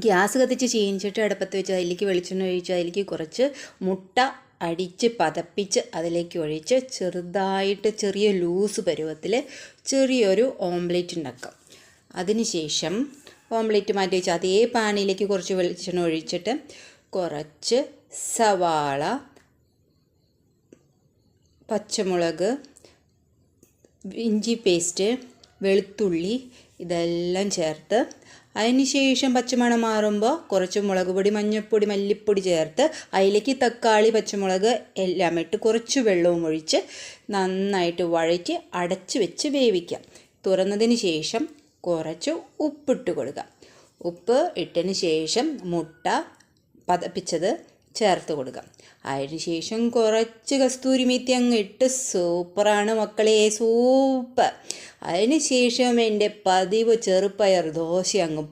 Gas കത്തിച്ച് ചീനിച്ചിട്ട് അടുപ്പത്ത് വെച്ച് അതിലേക്ക് വെളിച്ചെണ്ണ ഒഴിച്ച് അതിലേക്ക് കുറച്ച് മുട്ട അടിച്ച് പതപ്പിച്ച് അതിലേക്ക് ഒഴിച്ച് ചെറുതായിട്ട് ചെറിയ ലൂസ് പരുവത്തിൽ ചെറിയൊരു ഓംലെറ്റ് ഉണ്ടാക്കാം. അതിനുശേഷം ഓംലെറ്റ് മാറ്റി വെച്ച് അതേ പാനിലേക്ക് കുറച്ച് വെളിച്ചെണ്ണ ഒഴിച്ചിട്ട് കുറച്ച് സവാള, പച്ചമുളക്, ഇഞ്ചി പേസ്റ്റ്, വെളുത്തുള്ളി ഇതെല്ലാം ചേർത്ത് അതിന് ശേഷം പച്ചമണം മാറുമ്പോൾ കുറച്ച് മുളക് പൊടി, മഞ്ഞൾപ്പൊടി, മല്ലിപ്പൊടി ചേർത്ത് അതിലേക്ക് തക്കാളി, പച്ചമുളക് എല്ലാം ഇട്ട് കുറച്ച് വെള്ളവും ഒഴിച്ച് നന്നായിട്ട് വഴറ്റി അടച്ച് വെച്ച് വേവിക്കാം. തുറന്നതിന് ശേഷം കുറച്ച് ഉപ്പിട്ട് കൊടുക്കുക. ഉപ്പ് ഇട്ടതിന് ശേഷം മുട്ട പതപ്പിച്ചത് ചേർത്ത് കൊടുക്കുക. അതിന് ശേഷം കുറച്ച് കസ്തൂരി മേത്തി അങ്ങ് ഇട്ട് സൂപ്പറാണ് മക്കളെ, സൂപ്പർ. അതിന് ശേഷം എൻ്റെ പതിവ് ചെറുപ്പയർ ദോശ അങ്ങ്